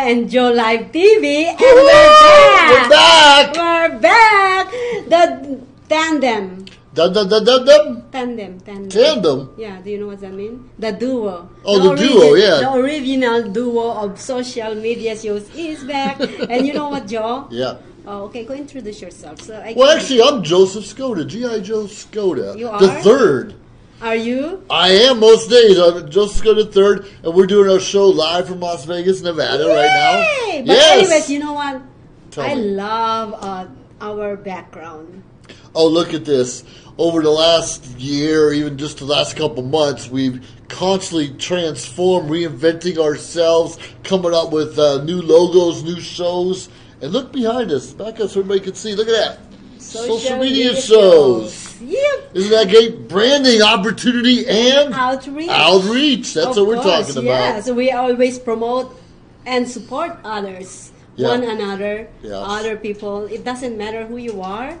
and Joe Live TV, and We're back! We're back! The tandem. Tandem. Yeah, do you know what that means? The duo. Oh, the duo, yeah. The original duo of social media shows is back. And you know what, Joe? Yeah. Oh, okay, go introduce yourself. Well, actually, I'm Joseph Skoda, G.I. Joe Skoda. You are? The third. Are you? I am most days. I'm Joseph Skoda III, and we're doing our show live from Las Vegas, Nevada right now. But anyways, you know what? Tell me. Love our background. Oh, look at this. Over the last year, even just the last couple months, we've constantly transformed, reinventing ourselves, coming up with new logos, new shows. And look behind us, back up so everybody can see. Look at that. Social media shows. Yep. Isn't that great? Branding, opportunity, and outreach. That's what we're talking about. Yeah, so we always promote and support others, one another, other people. It doesn't matter who you are.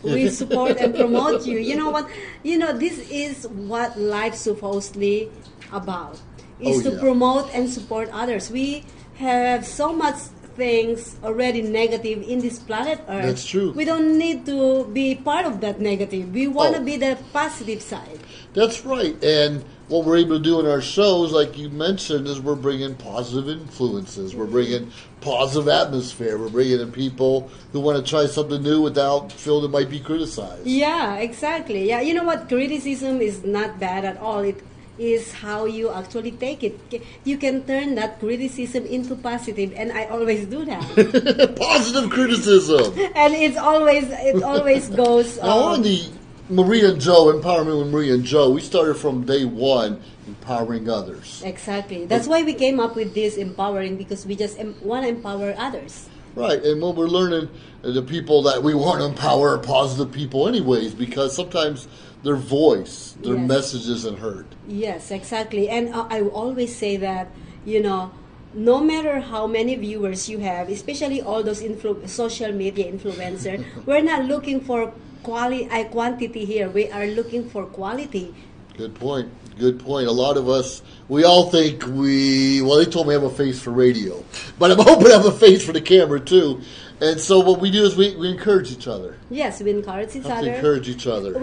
We support and promote you. You know what? This is what life's supposedly about, is to promote and support others. We have so much things already negative in this planet Earth. That's true. We don't need to be part of that negative. We want to be the positive side. That's right. And what we're able to do in our shows, like you mentioned, is we're bringing positive influences. We're bringing positive atmosphere. We're bringing in people who want to try something new without feeling it might be criticized. Yeah, exactly. Yeah, you know what? Criticism is not bad at all. It is how you actually take it. You can turn that criticism into positive, and I always do that. Positive criticism. And it always goes. Now on the Maria and Joe, Empowerment with Maria and Joe, we started from day one empowering others. Exactly. That's why we came up with this empowering, because we just want to empower others. Right, and what we're learning, the people that we want to empower are positive people anyways, because sometimes their voice, their message isn't heard. Yes, exactly. And I always say that, no matter how many viewers you have, especially all those social media influencers, we're not looking for quantity here. We are looking for quality. Good point. Good point. A lot of us, we all think they told me I have a face for radio, but I'm hoping I have a face for the camera too. And so what we do is we encourage each other. Yes, we encourage each other. Encourage each other.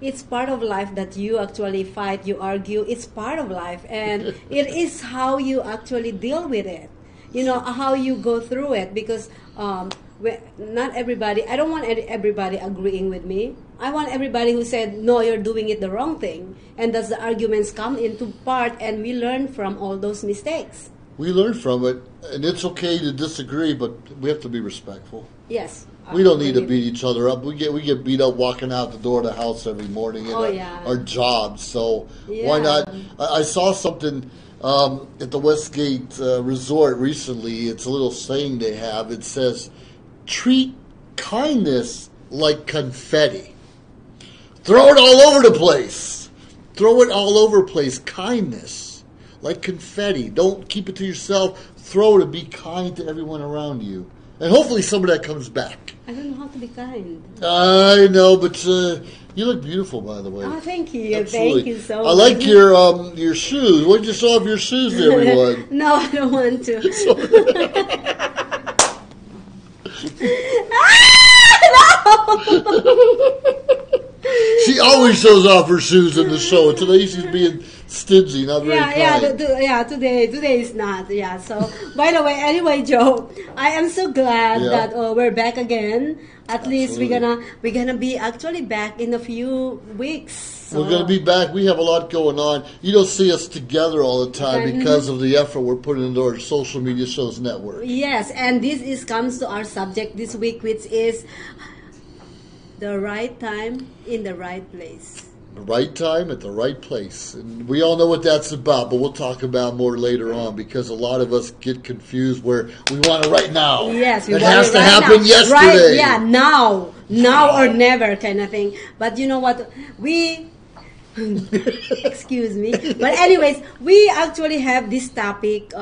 It's part of life that you actually fight, you argue. It's part of life, and it is how you actually deal with it. How you go through it, because not everybody. I don't want everybody agreeing with me. I want everybody who said, no, you're doing it the wrong thing, and thus the arguments come into part, and we learn from all those mistakes. We learn from it, and it's okay to disagree, but we have to be respectful. Yes. We don't need to beat each other up. We get beat up walking out the door of the house every morning in our jobs. So why not? I saw something at the Westgate Resort recently. It's a little saying they have. It says, treat kindness like confetti. Throw it all over the place. Throw it all over the place. Kindness like confetti. Don't keep it to yourself. Throw it and be kind to everyone around you. And hopefully some of that comes back. I don't know how to be kind. I know, but you look beautiful, by the way. Oh, thank you. Absolutely. Thank you so much. I like your shoes. Why did you show off your shoes to everyone? No, I don't want to. She always shows off her shoes in the show. Today she's being stingy, not very kind. Today is not. Yeah. So, by the way, anyway, Joe, I am so glad that we're back again. At least we're gonna be actually back in a few weeks. So. We're gonna be back. We have a lot going on. You don't see us together all the time because of the effort we're putting into our social media shows network. Yes, and this comes to our subject this week, which is the right time in the right place. The right time at the right place. And we all know what that's about, but we'll talk about more later on, because a lot of us get confused where we want it right now. Yes, it has to happen yesterday. Right, yeah, now or never kind of thing. But you know what? Excuse me. But anyways, we actually have this topic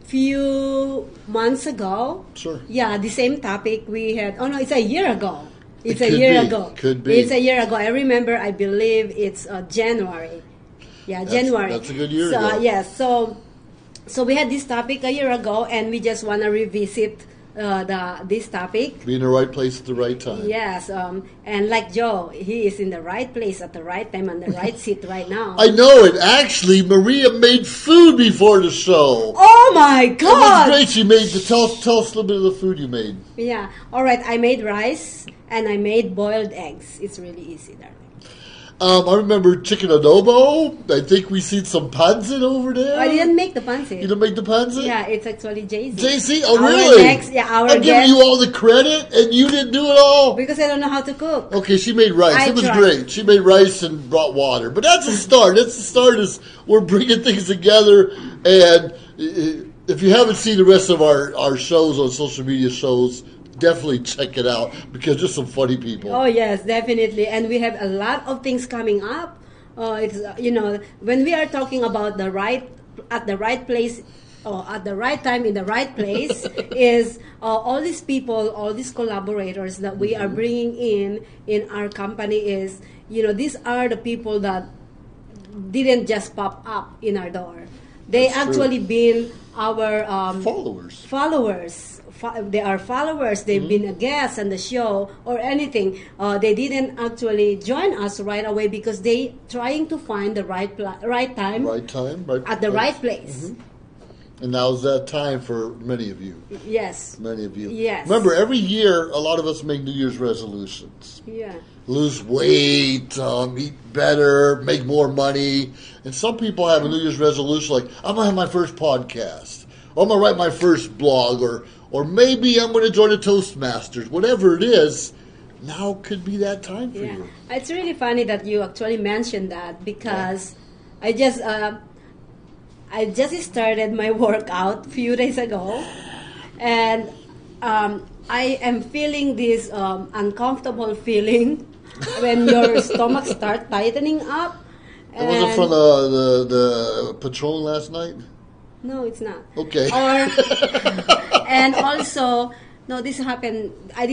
few months ago. Sure. Yeah, the same topic we had. Oh no, it's a year ago. It's a year ago. Could be. It's a year ago. I remember, I believe it's January. Yeah, January. That's a good year ago. ago. Yes, so So we had this topic a year ago, and we just want to revisit this topic. Be in the right place at the right time. Yes, and like Joe, he is in the right place at the right time on the right seat right now. I know it. Actually, Maria made food before the show. Oh my God! It was great. She made tell us a little bit of the food you made. Yeah. All right. I made rice and I made boiled eggs. It's really easy, darling. I remember chicken adobo. I think we seen some pancit over there. I didn't make the pancit. You didn't make the pancit? Yeah, it's actually JC. JC? Oh, really? I'm giving you all the credit, and you didn't do it all? Because I don't know how to cook. Okay, she made rice. It was great. She made rice and brought water. But that's a start. That's the start is we're bringing things together. And if you haven't seen the rest of our shows on social media shows, definitely check it out because there's some funny people. Oh yes, definitely, and we have a lot of things coming up. It's when we are talking about the right at the right place or at the right time in the right place is all these people, all these collaborators that we are bringing in our company is these are the people that didn't just pop up in our door. They actually been our followers. They are followers. They've been a guest on the show or anything. They didn't actually join us right away because they trying to find the right time at the right place. And now's that time for many of you. Yes. Many of you. Yes. Remember, every year, a lot of us make New Year's resolutions. Yeah. Lose weight, eat better, make more money. And some people have a New Year's resolution like, I'm going to have my first podcast. Or I'm going to write my first blog. Or maybe I'm going to join a Toastmasters. Whatever it is, now could be that time for you. It's really funny that you actually mentioned that because I just started my workout a few days ago, and I am feeling this uncomfortable feeling when your stomach starts tightening up. And was it from the Patron last night? No, it's not. Okay. And also, no, this happened. I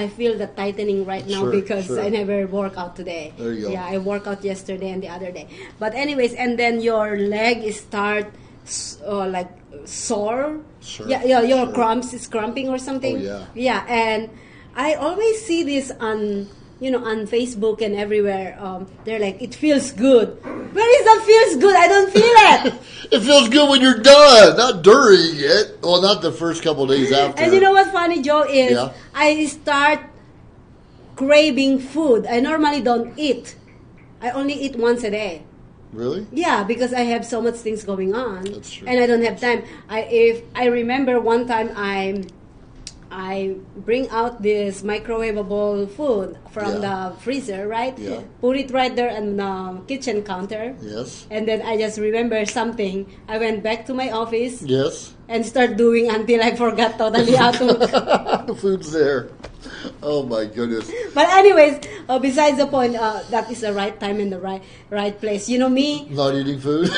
feel the tightening right now because I never work out today. There you go. Yeah, I worked out yesterday and the other day. But anyways, and then your leg start like sore. Sure. Yeah, your cramps is cramping or something. Oh, yeah. Yeah, and I always see this on Facebook and everywhere. They're like, it feels good. Where is that feels good? I don't feel it. It feels good when you're done, not during it. Well, not the first couple of days after. And you know what's funny, Joe, is I start craving food. I normally don't eat. I only eat once a day. Really? Yeah, because I have so much things going on. That's true. And I don't have time. If I remember one time I bring out this microwavable food from the freezer, right? Yeah. Put it right there on the kitchen counter. Yes. And then I just remember something. I went back to my office. Yes. And start doing until I forgot totally how to. The food's there. Oh my goodness. But anyways, besides the point, that is the right time and the right place. You know me. Not eating food.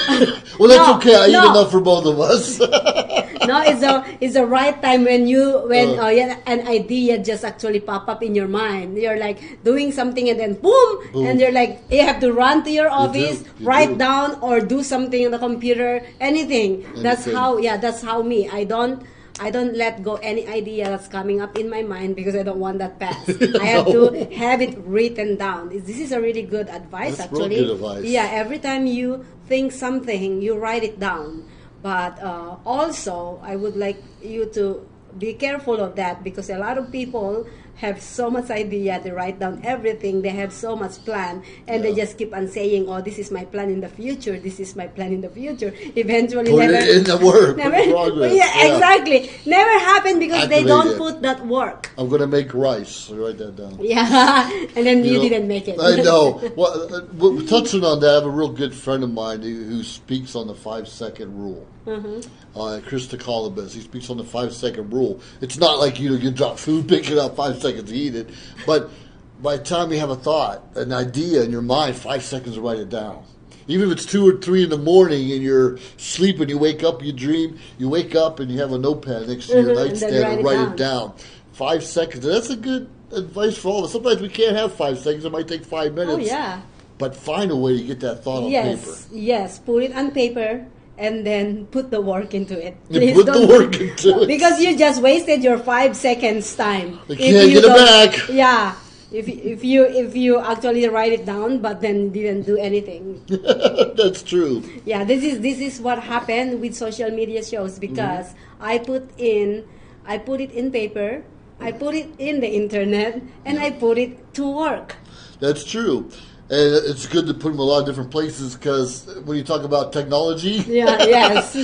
Well, that's okay. I eat enough for both of us. No, it's the right time when an idea just actually pop up in your mind. You're like doing something and then boom. And you're like you have to run to your office, write down or do something on the computer, anything. That's how me. I don't let go any idea that's coming up in my mind because I don't want that pass. I have to have it written down. This is a really good advice, that's actually. Real good advice. Yeah, every time you think something, you write it down. But also, I would like you to be careful of that because a lot of people have so much idea. They write down everything. They have so much plan, and they just keep on saying, "Oh, this is my plan in the future. This is my plan in the future." Eventually, put it in the work. Never, exactly. Never happened because they don't put that work. I'm going to make rice. Write that down. Yeah, and then you didn't make it. I know. Well, touching on that, I have a real good friend of mine who speaks on the 5-second rule. Chris Columbus. He speaks on the 5-second rule. It's not like you drop food, pick it up, 5 seconds to eat it, but by the time you have a thought, an idea in your mind, 5 seconds to write it down. Even if it's 2 or 3 in the morning and you're sleeping, you wake up, you dream, you wake up and you have a notepad next to your nightstand and write it down. 5 seconds. And that's a good advice for all of us. Sometimes we can't have 5 seconds. It might take 5 minutes. Oh, yeah. But find a way to get that thought on paper. Yes, put it on paper. and then put the work into it. Please put the work into it. Because you just wasted your 5 seconds time. You can't get it back. Yeah. If you actually write it down but then didn't do anything. That's true. Yeah, this is what happened with social media shows, because I put it in paper, I put it in the internet, and I put it to work. That's true. And it's good to put them in a lot of different places, because when you talk about technology, yes.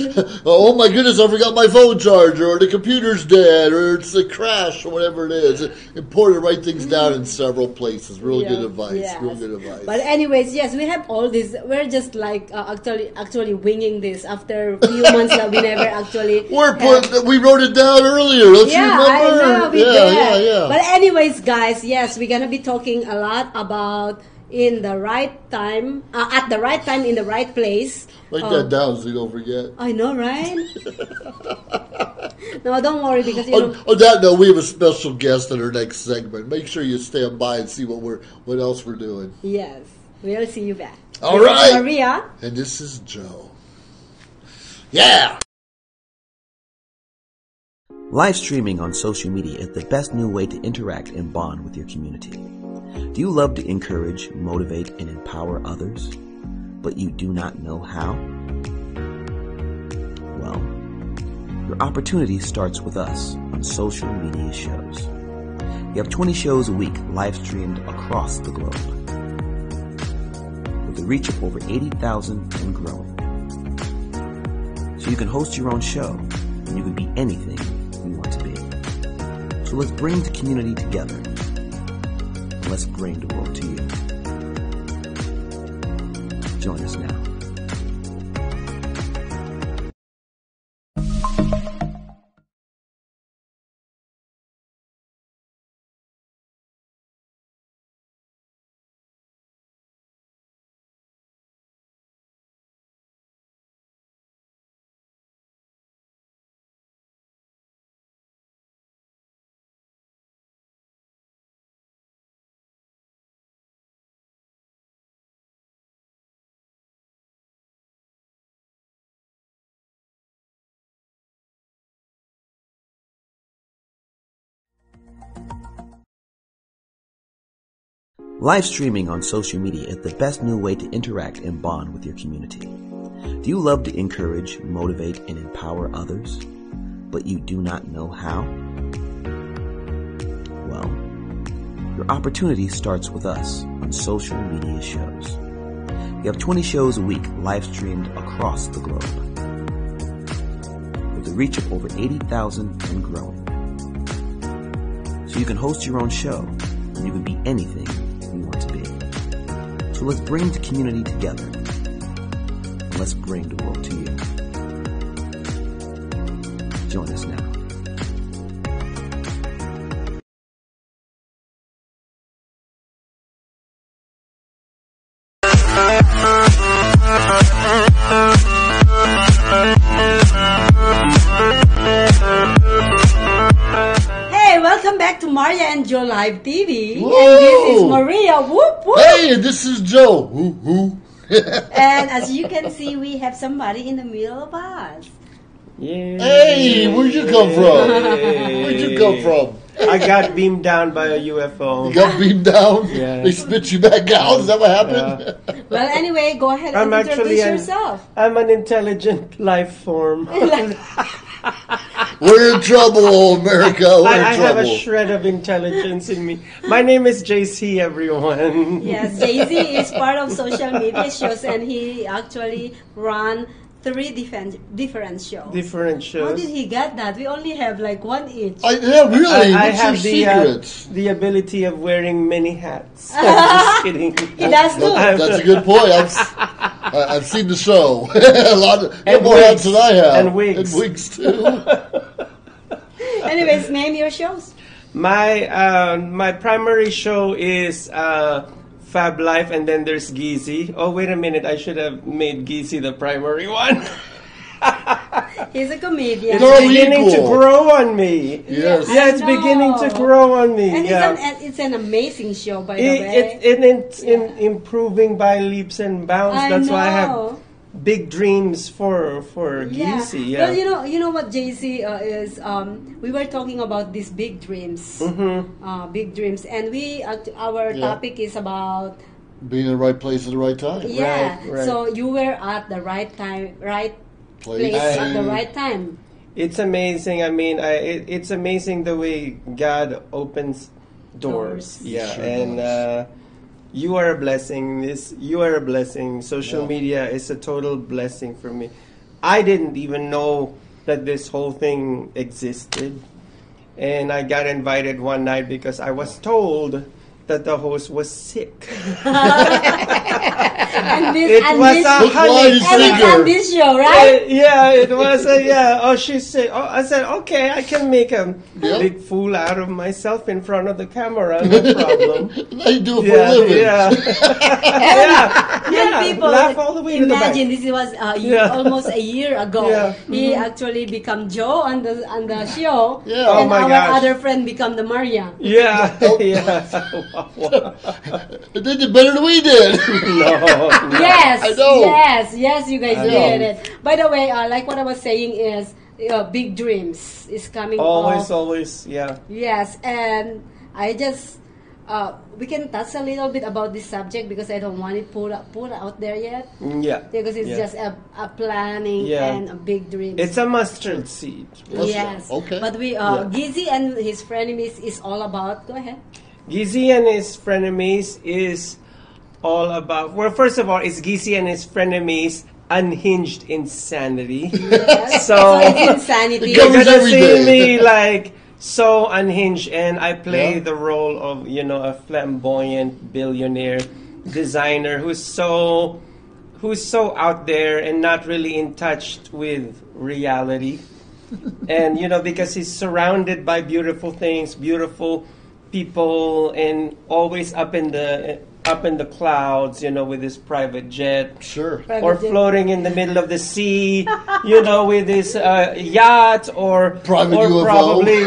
Oh my goodness, I forgot my phone charger, or the computer's dead, or it's a crash, or whatever it is. It's important to write things down in several places. Real good advice. Yes. Real good advice. But anyways, yes, we have all this. We're just like actually winging this after a few months that we never actually. We wrote it down earlier. Don't you remember? I know, we did. Yeah. But anyways, guys, yes, we're gonna be talking a lot about in the right time, at the right time, in the right place. Write that down so you don't forget. I know, right? No, don't worry, because on that note, we have a special guest in our next segment. Make sure you stand by and see what else we're doing. Yes, we'll see you back. All right, Maria, and this is Joe. Yeah. Live streaming on social media is the best new way to interact and bond with your community. Do you love to encourage, motivate, and empower others, but you do not know how? Well, your opportunity starts with us on social media shows. We have 20 shows a week live streamed across the globe, with a reach of over 80,000 and growing. So you can host your own show, and you can be anything you want to be. So let's bring the community together. Let's bring the world to you. Join us now. Live streaming on social media is the best new way to interact and bond with your community. Do you love to encourage, motivate, and empower others, but you do not know how? Well, your opportunity starts with us on social media shows. We have 20 shows a week live streamed across the globe, with a reach of over 80,000 and growing. So you can host your own show, and you can be anything you want to be. So let's bring the community together, and let's bring the world to you. Join us now. Welcome back to Maria and Joe Live TV. Woo! And this is Maria. Whoop, whoop. Hey, this is Joe. Woo, woo. And as you can see, we have somebody in the middle of us. Yay. Hey, where'd you come from? Where'd you come from? I got beamed down by a UFO. You got beamed down? Yeah. They spit you back out? Is that what happened? Yeah. Well, anyway, go ahead and introduce yourself. I'm an intelligent life form. We're in trouble, America. We're in I trouble. have a shred of intelligence in me. My name is JC, everyone. Yes, JC is part of social media shows, and he actually ran 3 different shows. Different shows. How did he get that? We only have like 1 each. Yeah, really? I What's have your secret? the ability of wearing many hats. I'm just kidding. He does too. That's a good point. I've seen the show. A lot more hats than I have. And wigs. And wigs too. Anyways, name your shows. My primary show is Fab Life, and then there's Geezy. Oh, wait a minute. I should have made Geezy the primary one. He's a comedian. It's beginning to grow on me. Yes. Yeah, it's beginning to grow on me. And yeah. it's an amazing show, by the way. It's improving by leaps and bounds. That's why I have big dreams for Gizi. Yeah. Well, you know what, JC is. We were talking about these big dreams, big dreams, and our topic is about being in the right place at the right time. Yeah. Right. So you were at the right time, right place at the right time. It's amazing. I mean, it's amazing the way God opens doors. Yeah, Sure and you are a blessing. You are a blessing. Social media is a total blessing for me. I didn't even know that this whole thing existed, and I got invited one night because I was told that the host was sick. and It was a honey on this show, right? Yeah, it was oh, she's sick. Oh, I said, okay, I can make a big fool out of myself in front of the camera, no problem. I do it for a living. Yeah. People Laugh all the way to the back. imagine this was almost a year ago. Yeah. He actually become Joe on the show, Yeah. Oh and my our gosh. other friend become the Maria. Yeah, yeah. They did it better than we did. No. Yes, I know. yes, you guys I did know. it. By the way, like what I was saying is, big dreams is coming. Always, yeah. Yes, and I just we can touch a little bit about this subject because I don't want it put out there yet. Yeah. Because it's just a planning and a big dream. It's a mustard seed. Yes. Okay. But Gizi and his frenemies is all about. Go ahead. Gizi and his frenemies is all about. Well, first of all, it's Gizi and his frenemies unhinged insanity. Yes. So it's insanity. Go- you're gonna every see day. me like so unhinged, and I play the role of a flamboyant billionaire designer who's so out there and not really in touch with reality. And because he's surrounded by beautiful things, beautiful people, and always up in the clouds, with his private jet. Sure. Or floating in the middle of the sea, with his yacht, or Private or UFO. probably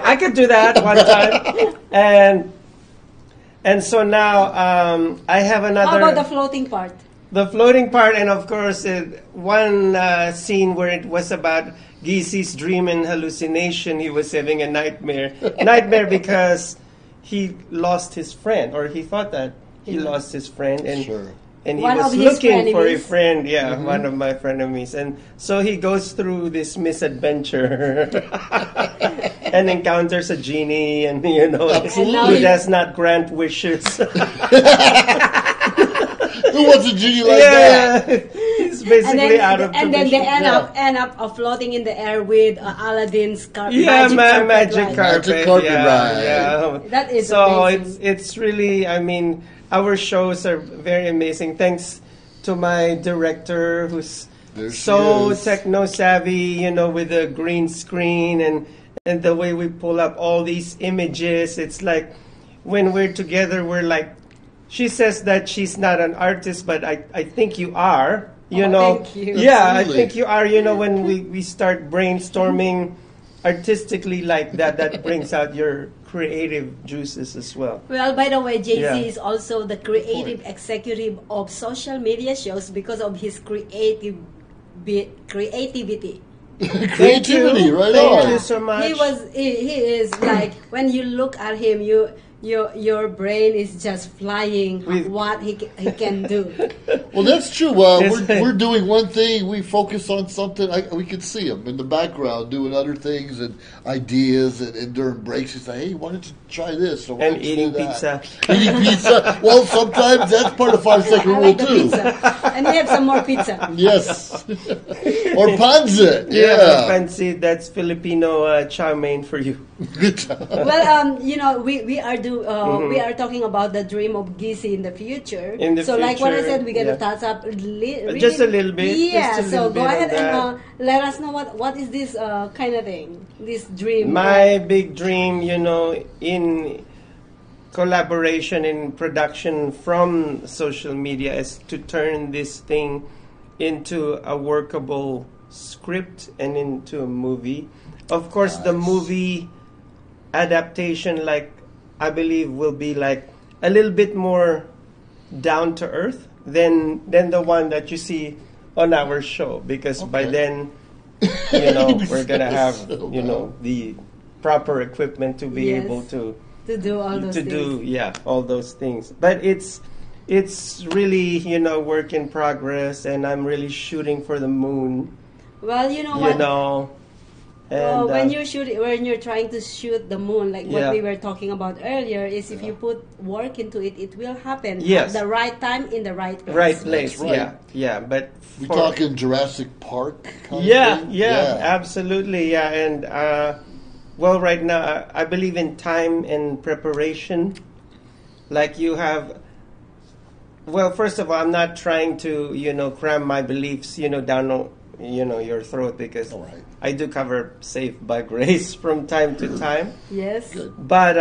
I could do that one time, and so now I have another. How about the floating part? The floating part, and of course, one scene where it was about Gizi's dream and hallucination. He was having a nightmare because he lost his friend, or he thought that he lost his friend, and he One was of his looking for a frenemies. friend. Yeah, one of my frenemies, and so he goes through this misadventure and encounters a genie, and who does not grant wishes. Who wants a genie like that? He's basically out of and then they commission. end up floating in the air with Aladdin's carpet. Yeah, ride. magic carpet. Magic carpet yeah, ride. yeah. That is so amazing. it's really, I mean, our shows are very amazing. Thanks to my director who's There she so is. techno savvy, with the green screen and the way we pull up all these images. It's like when we're together, we're like, she says that she's not an artist, but I think you are. Thank you. Yeah, Absolutely. I think you are. When we start brainstorming artistically like that brings out your creative juices as well. Well, by the way, JC Yeah. is also the creative executive of social media shows because of his creativity. Creativity, you. right Thank on. you so much. He is like when you look at him, your brain is just flying With- what he can do. Well, that's true. We're doing one thing. We focus on something. We can see him in the background doing other things and ideas. And during breaks, he say, "Hey, why don't you try this?" Or, "Why And don't you eating do that?" pizza. Eating pizza. Well, sometimes that's part of 5 second I rule like the too. pizza, and we have some more pizza. Yes. Or pansit. Yeah, Yeah. fancy. That's Filipino chow mein for you. Good job. Well, we are talking about the dream of Gizi in the future. In the so, like what I future, said, we're gonna yeah. touch up really, Just a little bit, Yeah. just a So little go bit ahead of and let us know what is this kind of thing, this dream. My big dream, in collaboration in production from social media is to turn this thing into a workable script and into a movie. Of course, the movie adaptation, like, I believe will be like a little bit more down to earth than the one that you see on our show, because by then, we're gonna have the proper equipment to be able to do all those things. All those things. But it's really work in progress, and I'm really shooting for the moon. Well, you know what? And, when you're trying to shoot the moon, like what we were talking about earlier, is if you put work into it, it will happen at the right time in the right place. Right place, right. Yeah. But we talking Jurassic Park? Absolutely, And right now I believe in time and preparation. Like you have. Well, first of all, I'm not trying to cram my beliefs down your throat, because I do cover Saved by Grace from time to time. Yes. Good. But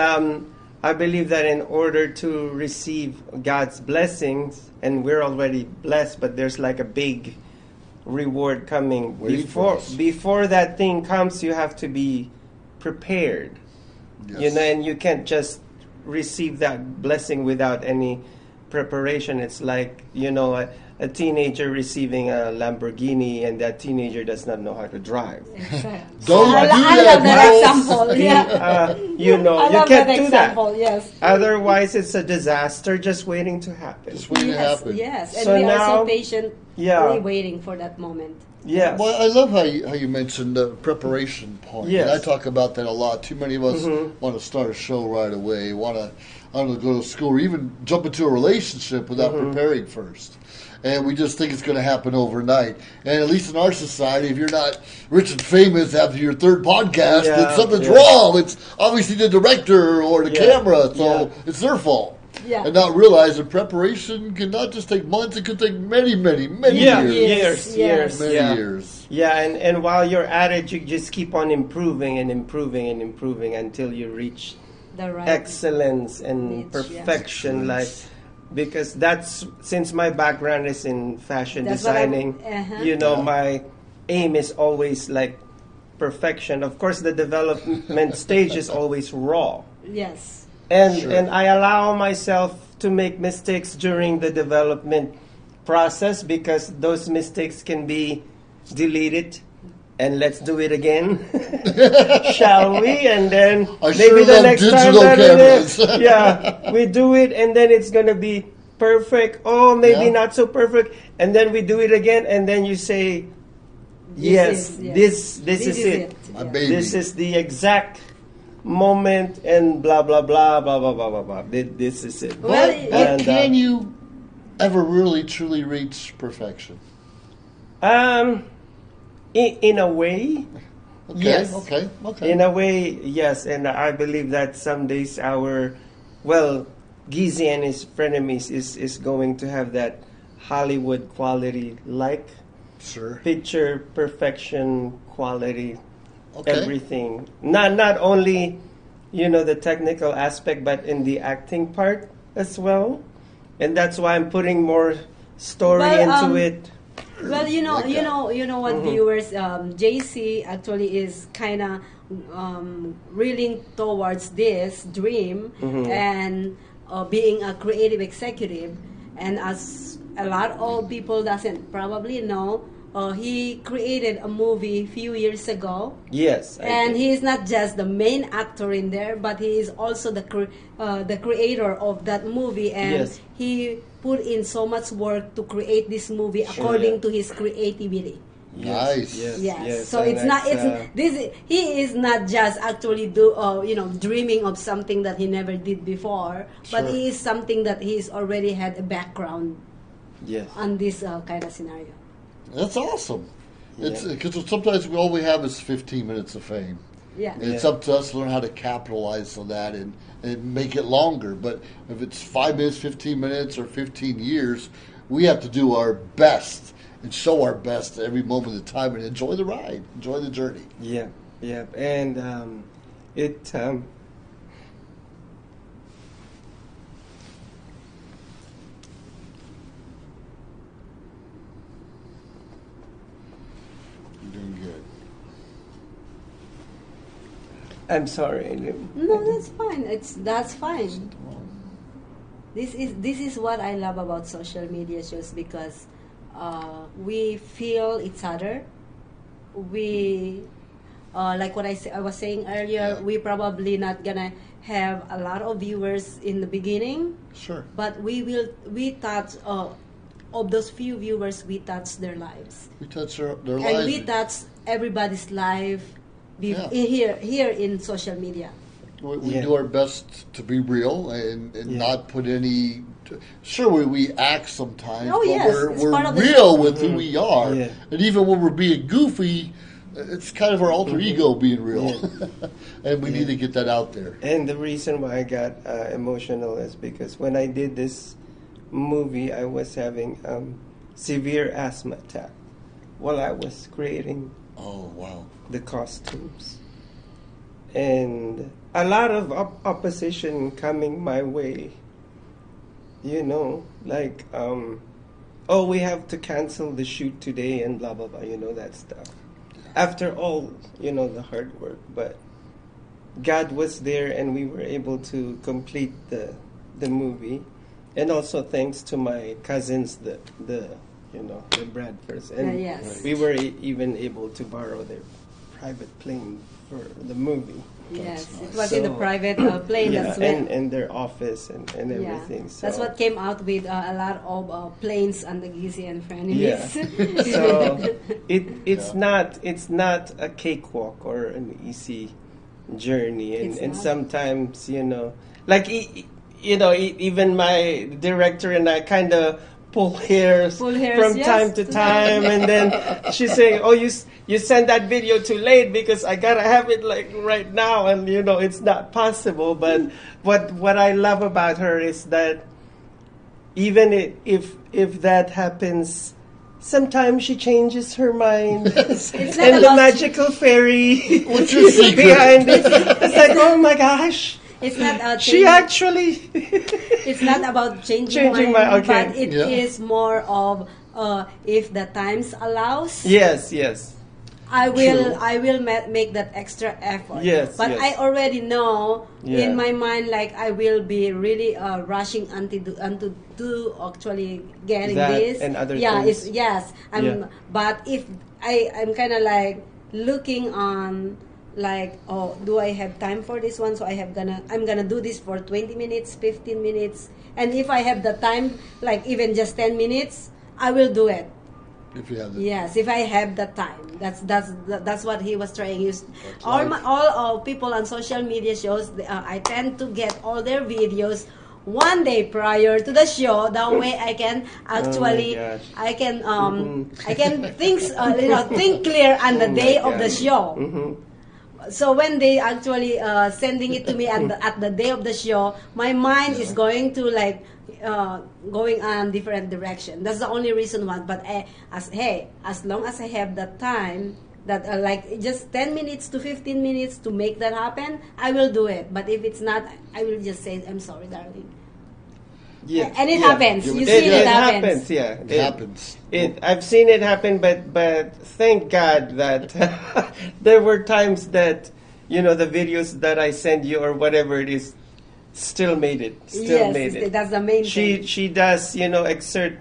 I believe that in order to receive God's blessings, and we're already blessed, but there's like a big reward coming. Before that thing comes, you have to be prepared. Yes. And you can't just receive that blessing without any preparation. It's like, a teenager receiving a Lamborghini, and that teenager does not know how to drive. Exactly. Don't I love that example. Yeah. You can't do example, that. Yes. Otherwise, it's a disaster just waiting to happen. Just waiting to happen. Yes, and So we are now- so patiently waiting for that moment. Yes. Well, I love how you mentioned the preparation point. Yes. And I talk about that a lot. Too many of us want to start a show right away, want to go to school, or even jump into a relationship without preparing first. And we just think it's going to happen overnight. And at least in our society, if you're not rich and famous after your third podcast, then something's wrong. It's obviously the director or the camera, so it's their fault. Yeah. And not realize that preparation can not just take months, it could take many years. Years. Many years. Yeah, and while you're at it, you just keep on improving and improving and improving until you reach The right excellence and perfection. Like, because since my background is in fashion designing, my aim is always like perfection. Of course, the development stage is always raw. Yes. And I allow myself to make mistakes during the development process, because those mistakes can be deleted. And let's do it again, shall we? And then maybe the next time we do it, and then it's gonna be perfect. Oh, maybe not so perfect. And then we do it again, and then you say, this is it. My baby. This is the exact moment, and blah blah blah blah blah blah blah blah. This is it. But can you ever really truly reach perfection? In a way, yes. Okay. In a way, yes. And I believe that some days Gizzy and his frenemies is going to have that Hollywood quality, like picture perfection quality, everything. Not only, the technical aspect, but in the acting part as well. And that's why I'm putting more story into it. Well, you know what, viewers, JC actually is kind of reeling towards this dream and being a creative executive. And as a lot of people doesn't probably know, he created a movie a few years ago. Yes. And he is not just the main actor in there, but he is also the creator of that movie. And he put in so much work to create this movie according to his creativity. Nice. Yes. So it's not. He is not just actually dreaming of something that he never did before, but he is something that he's already had a background. On this kind of scenario. That's awesome. It's because sometimes all we have is 15 minutes of fame. Yeah. And it's up to us to learn how to capitalize on that and make it longer. But if it's 5 minutes, 15 minutes, or 15 years, we have to do our best and show our best every moment of the time and enjoy the ride, enjoy the journey. Yeah. And it... Doing good. I'm sorry. No, that's fine. That's fine. this is what I love about social media shows, because we feel each other. We like what I was saying earlier. We probably not gonna have a lot of viewers in the beginning. Sure. But we touch of those few viewers, we touch their lives. We touch their lives. And we touch everybody's life here in social media. We do our best to be real and not put any. Sure, we act sometimes, but we're real with who we are. Yeah. And even when we're being goofy, it's kind of our alter ego being real. And we need to get that out there. And the reason why I got emotional is because when I did this movie, I was having severe asthma attack while I was creating the costumes. And a lot of opposition coming my way. You know, like, we have to cancel the shoot today and blah, blah, blah, that stuff. After all, the hard work. But God was there and we were able to complete the movie. And also thanks to my cousins, the Bradfords. And we were even able to borrow their private plane for the movie. Yes, it was in the private plane as well. And their office and everything. So. That's what came out with a lot of planes on the Gizi and Frenemies. Yeah. So it's not a cakewalk or an easy journey, and sometimes like even my director and I kind of pull hairs from time to time, and then she's saying, "Oh, you sent that video too late because I gotta have it like right now," and it's not possible. But what I love about her is that even if that happens, sometimes she changes her mind, and the magical fairy behind it. It's like, oh my gosh. It's not she actually. It's not about changing my but it is more of if the times allows. Yes. I will make that extra effort. Yes, but I already know in my mind, like I will be really rushing unto actually getting that this and other things. But if I'm kind of like looking on. Like, do I have time for this one? So I'm gonna do this for 20 minutes, 15 minutes, and if I have the time, like even just 10 minutes, I will do it. If you have the if I have the time. That's what he was trying. All people on social media shows, I tend to get all their videos one day prior to the show. That way I can actually I can think clear on the day of the show. Mm-hmm. So when they actually sending it to me at the day of the show, my mind is going to going on different direction. That's the only reason why. But as long as I have the time, that like just 10 minutes to 15 minutes to make that happen, I will do it. But if it's not, I will just say, I'm sorry, darling. Yeah, and it happens. It happens. Yeah, it happens. I've seen it happen, but thank God that there were times that the videos that I send you or whatever it is still made it. That's the main thing. She does exert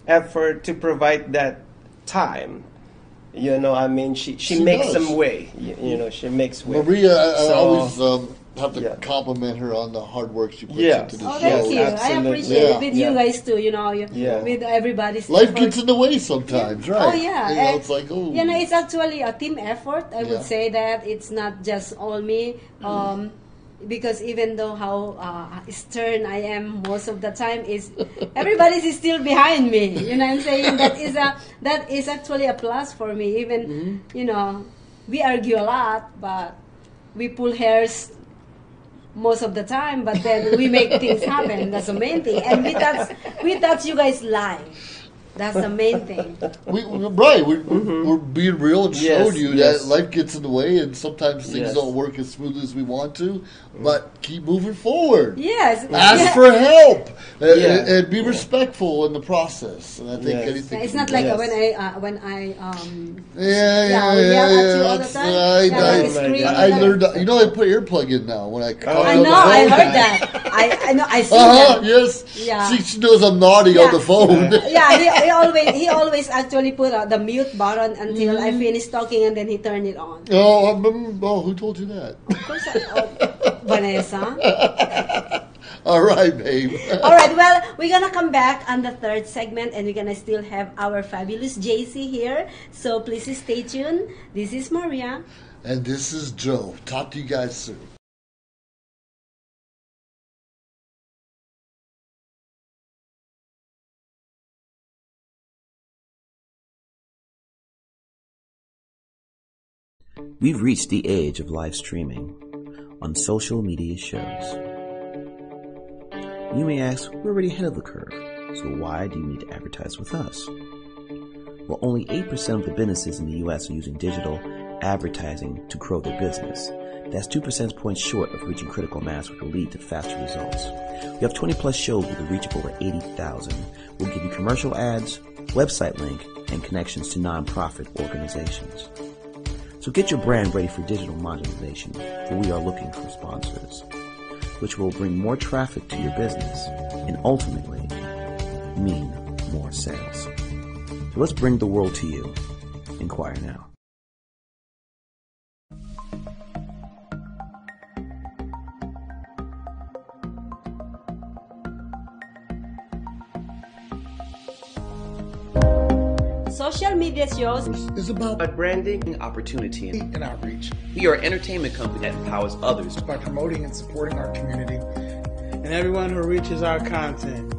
effort to provide that time. I mean, she makes some way. She makes way. Maria, I always have to compliment her on the hard work she puts into the show. Thank you. Absolutely. I appreciate it with you guys too. With everybody's life effort. Gets in the way sometimes, right? Oh yeah. It's like it's actually a team effort. I would say that it's not just all me. Because even though how stern I am most of the time, is everybody's still behind me. You know what I'm saying? That is actually a plus for me. Even we argue a lot, but we pull hairs most of the time, but then we make things happen. That's the main thing. And we touch you guys live. That's the main thing. We're being real and showing you that life gets in the way and sometimes things don't work as smoothly as we want to, but keep moving forward. Yes. Ask for help and be respectful in the process. And I think anything. It's not like when I yell at you all the time. I learned. I put earplug in now when I call. I know. I heard that. I know. I see that. Yes. Yeah. She knows I'm naughty on the phone. He always actually put the mute button until I finish talking, and then he turned it on. Who told you that? Of course, Vanessa. All right, babe. All right, well, we're going to come back on the third segment, and we're going to still have our fabulous JC here. So please stay tuned. This is Maria. And this is Joe. Talk to you guys soon. We've reached the age of live streaming on social media shows. You may ask, we're already ahead of the curve, so why do you need to advertise with us? Well, only 8% of the businesses in the U.S. are using digital advertising to grow their business. That's 2 percentage points short of reaching critical mass, which will lead to faster results. We have 20 plus shows with a reach of over 80,000. We'll give you commercial ads, website link, and connections to nonprofit organizations. So get your brand ready for digital monetization, for we are looking for sponsors, which will bring more traffic to your business and ultimately mean more sales. So let's bring the world to you. Inquire now. Social media shows is about branding, opportunity, and outreach. We are an entertainment company that empowers others by promoting and supporting our community and everyone who reaches our content.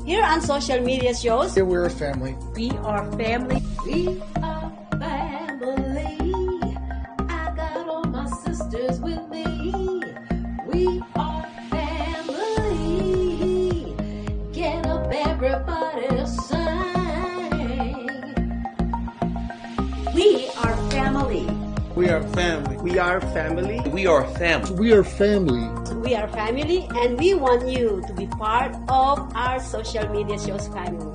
Here on social media shows, Here we're a family. We are family. We are family. I got all my sisters with me. We are family. Get up, everybody, sing. We are family. We are family. We are family. We are family. We are family. We are family, and we want you to be part of our social media shows family.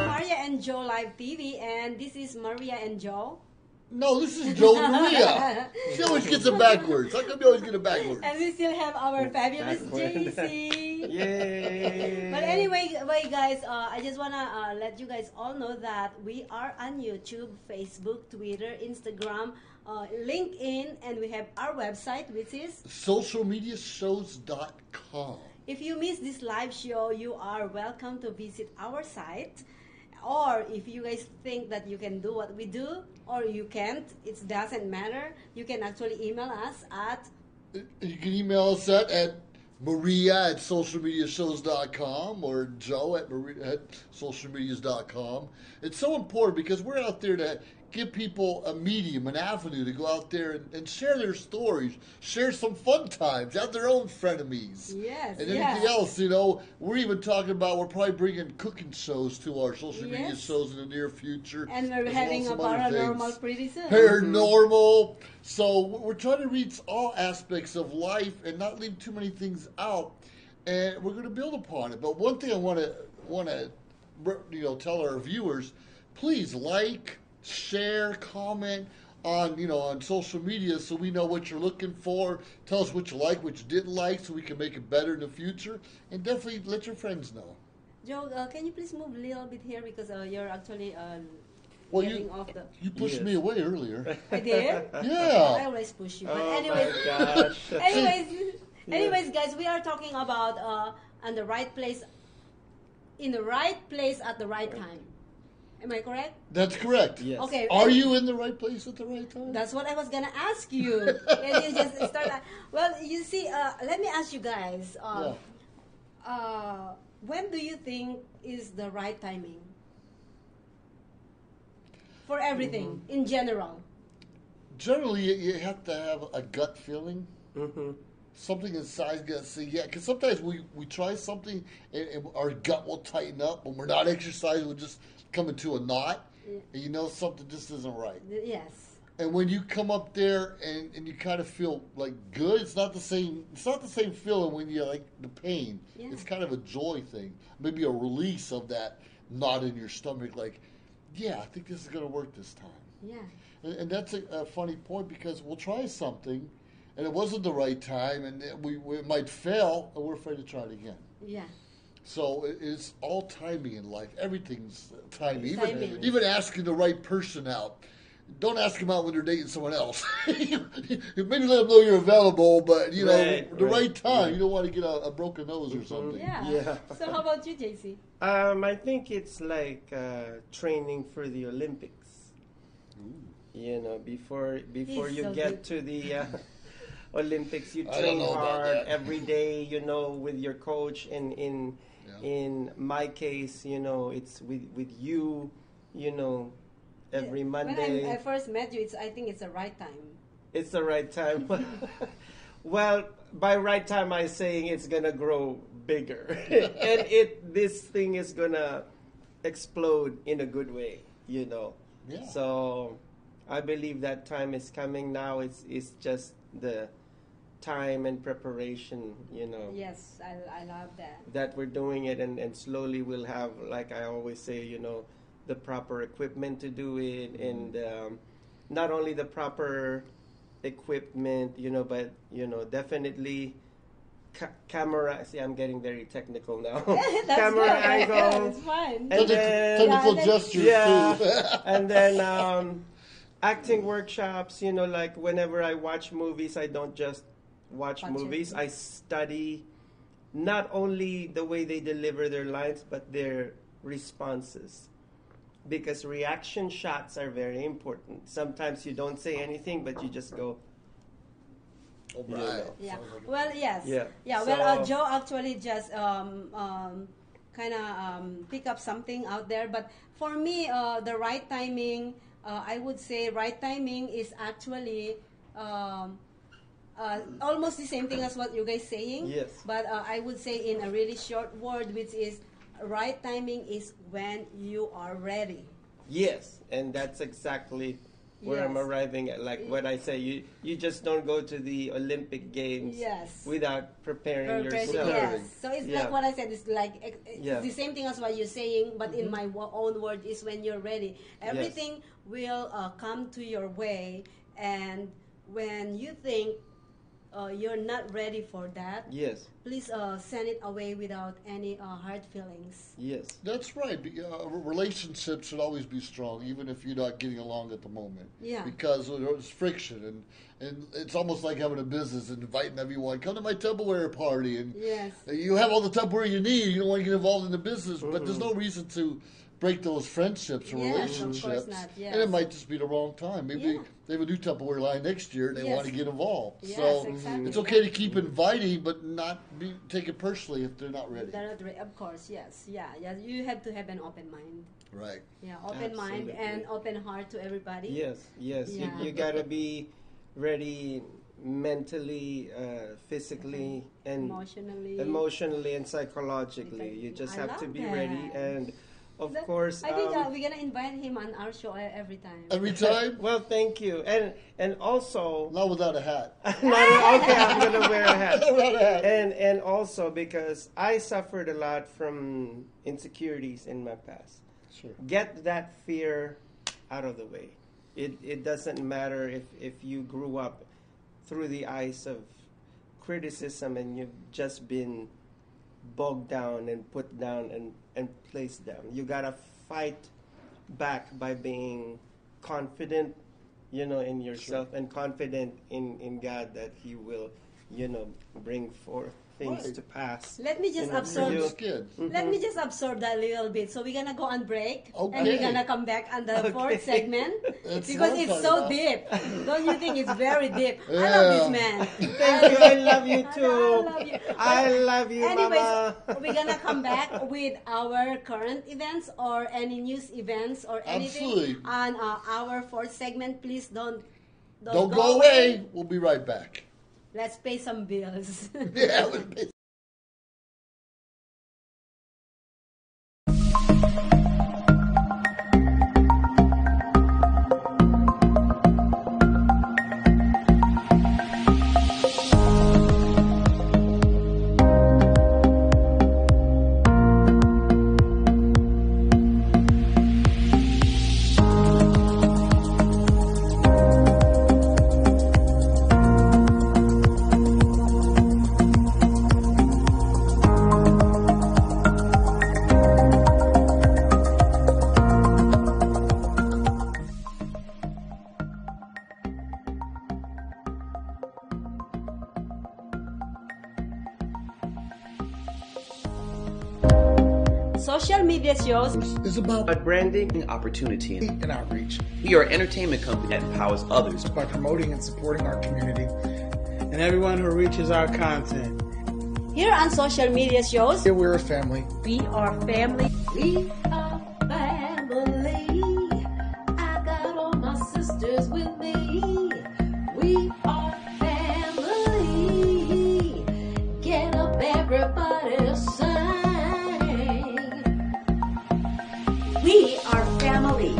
Maria and Joe Live TV, and this is Maria and Joe. No, this is Joe and Maria. She always gets it backwards. How come you always get it backwards? And we still have our fabulous JC. Yay! But anyway, guys, I just want to let you guys all know that we are on YouTube, Facebook, Twitter, Instagram, LinkedIn, and we have our website, which is socialmediashows.com. If you miss this live show, you are welcome to visit our site. Or if you guys think that you can do what we do, or you can't, it doesn't matter. You can actually email us at... You can email us at Maria@socialmediashows.com or Joe at socialmedias.com. It's so important because we're out there to give people a medium, an avenue to go out there and share their stories, share some fun times, have their own frenemies. Yes, and anything else, we're even talking about, we're probably bringing cooking shows to our social media shows in the near future. And we're having a paranormal pretty soon. Paranormal. So we're trying to reach all aspects of life and not leave too many things out. And we're going to build upon it. But one thing I want to tell our viewers, please like, share, comment on social media, so we know what you're looking for. Tell us what you like, what you didn't like, so we can make it better in the future. And definitely let your friends know. Joe, can you please move a little bit here because you're actually Well, getting off the. you pushed me away earlier. I did? Yeah. I always push you. But Oh anyways, my gosh. anyways, guys, we are talking about on the right place, in the right place at the right time. Am I correct? That's correct. Yes. Okay. Are you in the right place at the right time? That's what I was gonna ask you. And you just start. Well, you see, let me ask you guys. When do you think is the right timing for everything in general? Generally, you have to have a gut feeling. Mm-hmm. Something inside got to say, yeah, because sometimes we try something and our gut will tighten up. When we're not exercising, we'll just come into a knot. Yeah. And you know something just isn't right. Yes. And when you come up there and you kind of feel like good, it's not the same feeling when you like the pain. Yeah. It's kind of a joy thing. Maybe a release of that knot in your stomach, like, yeah, I think this is going to work this time. Yeah. And that's a funny point because we'll try something and it wasn't the right time and we might fail and we're afraid to try it again. Yeah. So it's all timing in life. Everything's timing. Timing. Even asking the right person out. Don't ask them out when they're dating someone else. Maybe let them know you're available, but the right time. You don't want to get a broken nose or something. Yeah. So how about you, JC? I think it's like training for the Olympics. Ooh. Before He's you so get good. to the Olympics, you I don't train know about hard that. every day. With your coach. In my case, it's with you. Every Monday. When I first met you, I think it's the right time. It's the right time. Well, by right time, I'm saying it's gonna grow bigger, and this thing is gonna explode in a good way. Yeah. So, I believe that time is coming now. It's just the time and preparation. Yes, I love that. That we're doing it, and slowly we'll have, like I always say, the proper equipment to do it, and not only the proper equipment, but definitely camera. See, I'm getting very technical now. That's Camera good. angles, It's fine. and then Technical gestures too. and then acting workshops. Like whenever I watch movies, I don't just watch movies. I study not only the way they deliver their lines, but their responses. Because reaction shots are very important. Sometimes you don't say anything, but you just go. All right. Yeah. Well, yes. Yeah. Yeah. So- Well, Joe actually just kind of pick up something out there. But for me, the right timing, I would say right timing is actually almost the same thing as what you guys saying. Yes. But I would say in a really short word, which is right timing is when you are ready. Yes, and that's exactly where I'm Yes. arriving at. Like what I say, you just don't go to the Olympic Games Yes. without preparing yourself. Yes. So it's Yeah. like what I said. It's like it's Yeah. the same thing as what you're saying, but in my own word is when you're ready. Everything will come to your way, and when you think you're not ready for that, Yes, please send it away without any hard feelings. yes. That's right. Relationships should always be strong, even if you're not getting along at the moment. Yeah. Because there's friction, and it's almost like having a business and inviting everyone, come to my Tupperware party, and Yes. you have all the Tupperware you need. You don't want to get involved in the business, but there's no reason to break those friendships or Yes, of relationships. course not, yes. And it might just be the wrong time. Maybe Yeah. they have a new Tupperware line next year and they Yes. want to get involved. Yes, so exactly. it's okay to keep inviting, but not take it personally if they're not ready. They're not ready. Of course, yes. Yeah. You have to have an open mind. Right. Yeah, open mind Absolutely. and open heart to everybody. Yes, yes. Yeah. You gotta be ready mentally, physically, and Emotionally. and psychologically. You just I have to love be that. ready, and of That- course. I think we're gonna invite him on our show every time. Every time, Well, thank you, and also. not without a hat. Okay, I'm gonna wear a hat. Without a hat. And also because I suffered a lot from insecurities in my past. Sure. Get that fear out of the way. It doesn't matter if you grew up through the eyes of criticism and you've just been bogged down and put down and placed down. You gotta fight back by being confident, in yourself, and confident in God that He will, bring forth things to pass. Let me just absorb. Let me just absorb that a little bit. So we're gonna go on break, and we're gonna come back on the fourth segment because it's so deep. Don't you think it's very deep? I love this man. Thank you. I love you too. I love you. I love you, Anyways, Mama. we're gonna come back with our current events or any news events or anything on our fourth segment. Please don't go away. We'll be right back. Let's pay some bills. Yeah, let's pay. Social media shows is about branding, opportunity, And outreach We are an entertainment company that empowers others. by promoting and supporting our community and everyone who reaches our content. here on social media shows. Here we're a family. We are family. We are family. I got all my sisters with me. We are family. Get up, everybody, sing. We are family.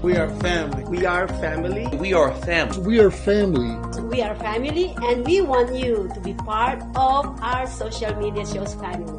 We are family. We are family. We are a family. we are family. We are family, and we want you to be part of our social media shows family.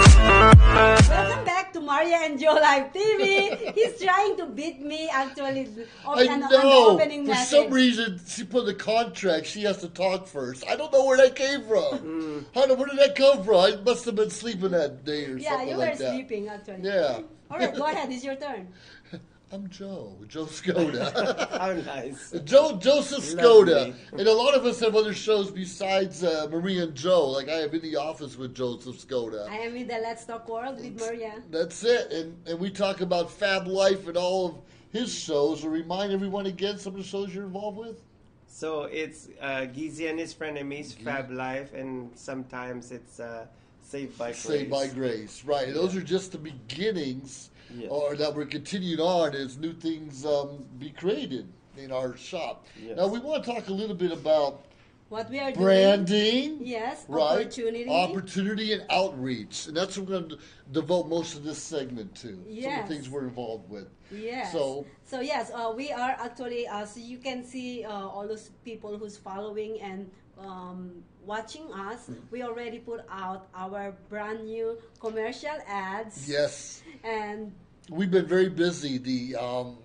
Welcome back to Maria and Joe Live TV. He's trying to beat me actually I on the know. opening For message. some reason, she put in the contract. She has to talk first. I don't know where that came from. I don't know where did that come from. I must have been sleeping that day or Yeah, something you were like that. sleeping actually. Yeah. All right, go ahead. It's your turn. I'm Joe Skoda. How nice. Joseph Skoda. And a lot of us have other shows besides Maria and Joe. Like I have In the Office with Joseph Skoda. I am in the Let's Talk World with Maria. That's it. And we talk about Fab Life and all of his shows. So remind everyone again some of the shows you're involved with. So it's Gizi and his frenemies, Fab Life, and sometimes it's Saved by Grace. Saved by Grace. Right. And those are just the beginnings. Yes. Or that we're continuing on as new things be created in our shop. Yes. Now we want to talk a little bit about What we are branding, doing. Yes, right? opportunity. And outreach, and that's what we're going to devote most of this segment to. Some of Yes. the things we're involved with. Yes. So yes, we are actually, so you can see all those people who's following and watching us. We already put out our brand new commercial ads. yes, And we've been very busy. The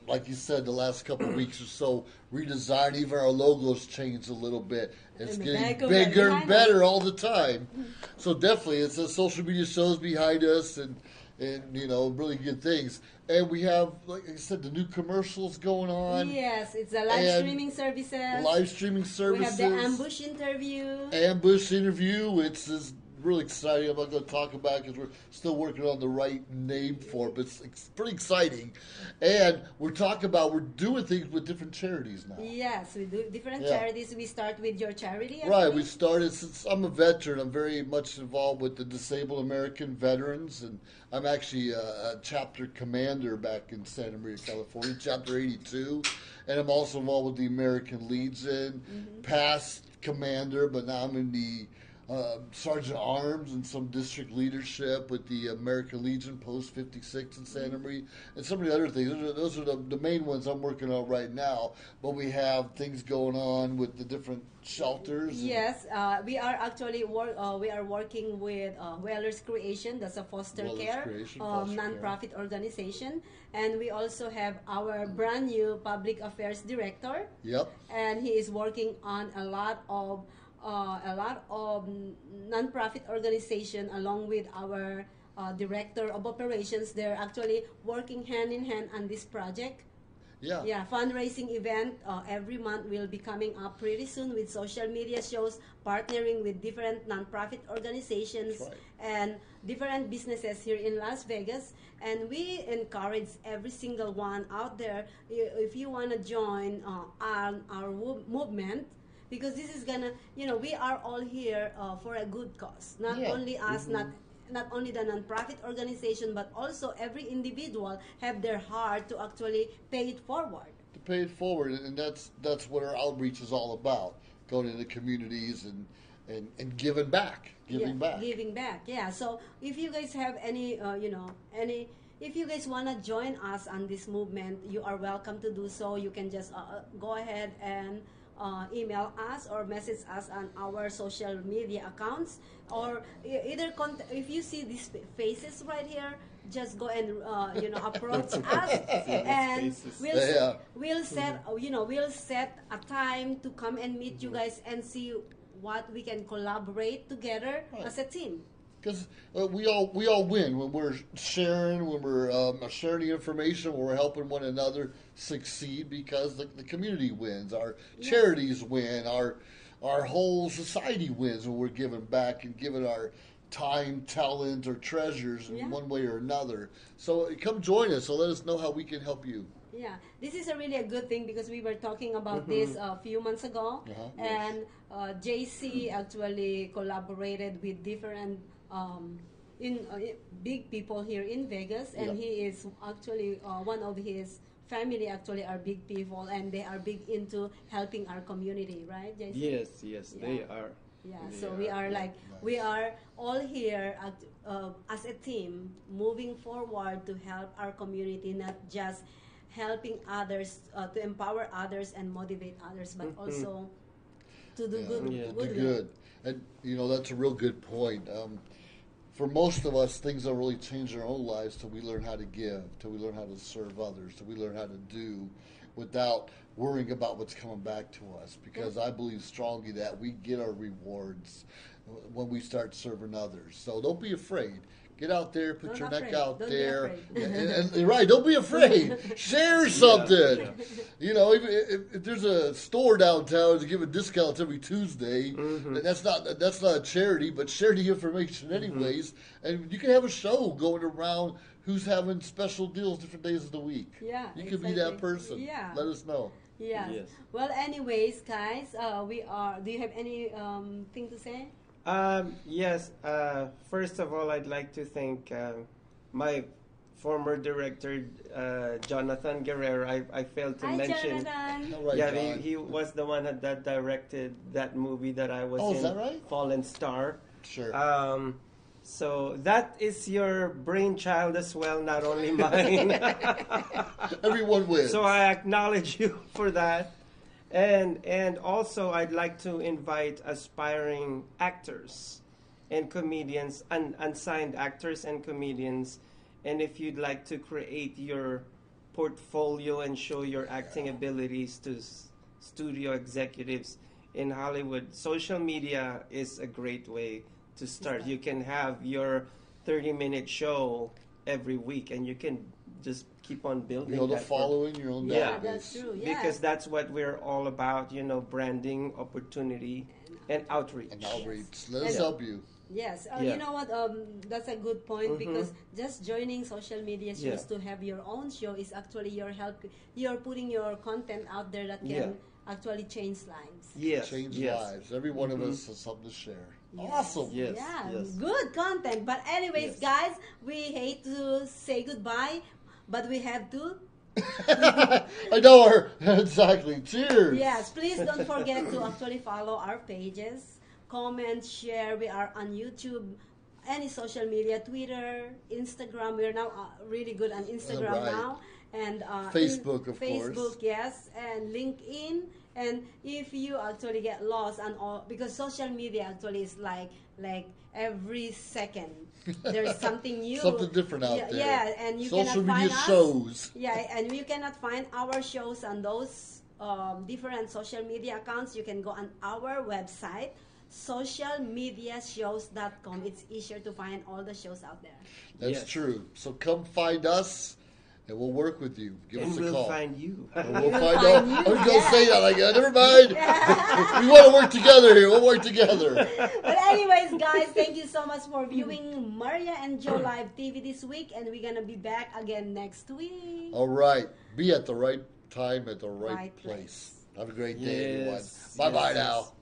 like you said, the last couple of weeks or so, redesigned. Even our logos changed a little bit. It's And the getting back of bigger it and better all the time. So definitely, it's the social media shows behind us, and really good things. And we have, like I said, the new commercials going on. yes, it's the live And streaming services. Live streaming We services. have the ambush interview. Ambush interview, which is really exciting. I'm not going to talk about it because we're still working on the right name for it, but it's pretty exciting. And we're doing things with different charities now. Yes, we do different charities. We start with your charity. Right, we started, since I'm a veteran, I'm very much involved with the Disabled American Veterans, and I'm actually a chapter commander back in Santa Maria, California, chapter 82, and I'm also involved with the American Legion, past commander, but now I'm in the Sergeant Arms and some district leadership with the American Legion Post 56 in Santa Maria, and some of the other things. Those are the main ones I'm working on right now, but we have things going on with the different shelters. Yes, we are actually we are working with Wellers Creation. That's a foster care non-profit organization, and we also have our brand new public affairs director. Yep. And he is working on a lot of non-profit organization along with our director of operations. They're actually working hand in hand on this project. Yeah, fundraising event every month will be coming up pretty soon with social media shows, partnering with different nonprofit organizations and different businesses here in Las Vegas. And we encourage every single one out there, if you want to join our movement, because this is gonna, we are all here for a good cause. Not only us, not only the nonprofit organization, but also every individual have their heart to actually pay it forward. To pay it forward, and that's what our outreach is all about: going into communities and giving back, giving back. Yeah. So if you guys have any, if you guys want to join us on this movement, you are welcome to do so. You can just go ahead and email us or message us on our social media accounts, or either if you see these faces right here, just go and approach us, and we'll set a time to come and meet you guys and see what we can collaborate together as a team. Because we all win when we're sharing, sharing the information, when we're helping one another succeed, because the community wins, our charities win, our whole society wins when we're giving back and giving our time, talent, or treasures in one way or another. So come join us. So let us know how we can help you. Yeah, this is really a good thing, because we were talking about this a few months ago, and JC actually collaborated with different big people here in Vegas, and he is actually one of his family actually are big people, and they are big into helping our community, right, JC? Yes, they are. Yeah, so we are we are all here as a team moving forward to help our community, not just helping others, to empower others and motivate others, but also to do good. And that's a real good point. For most of us, things don't really change our own lives till we learn how to give, till we learn how to serve others, till we learn how to do without worrying about what's coming back to us. Because I believe strongly that we get our rewards when we start serving others. So don't be afraid. Get out there, put your neck out there. And right, don't be afraid. Share something. If there's a store downtown to give a discount every Tuesday, and that's not a charity, but share the information anyways. And you can have a show going around who's having special deals different days of the week. Yeah, you could be that person. Yeah. Let us know. Yes. Well, anyways, guys, do you have any thing to say? Yes. First of all, I'd like to thank my former director, Jonathan Guerrero. I failed to mention. Jonathan. He was the one that directed that movie that I was in. Is that right? Fallen Star. Sure. So that is your brainchild as well, not only mine. Everyone wins. So I acknowledge you for that. And also, I'd like to invite aspiring actors and comedians, unsigned actors and comedians. And if you'd like to create your portfolio and show your acting abilities to studio executives in Hollywood, social media is a great way to start. You can have your 30-minute show every week, and you can just keep on building the following your own database. Yeah, that's true. Because that's what we're all about, branding, opportunity, and outreach. Let us help you. Yes, you know what? That's a good point because just joining social media shows to have your own show is actually your help. You're putting your content out there that can actually change lives. Change lives. Every one of us has something to share. Yes. Awesome. Good content. But anyways, guys, we hate to say goodbye, but we have to. I know her exactly. Cheers. Yes, please don't forget to actually follow our pages. Comment, share. We are on YouTube, any social media, Twitter, Instagram. We're now really good on Instagram now, and Facebook, of course. Facebook, yes, and LinkedIn. And if you actually get lost on all, because social media actually is like every second there's something new, something different out there. Yeah, and you social cannot media find shows. us. Yeah, and you cannot find our shows on those different social media accounts. You can go on our website, socialmediashows.com. It's easier to find all the shows out there. That's true. So come find us, and we'll work with you. Give us a call. We'll find you. And we'll find out. I was going to say that like that. Never mind. We want to work together here. We'll work together. But anyways, guys, thank you so much for viewing Maria and Joe Live TV this week, and we're going to be back again next week. All right. Be at the right time at the right place. Have a great day, everyone. Bye-bye now.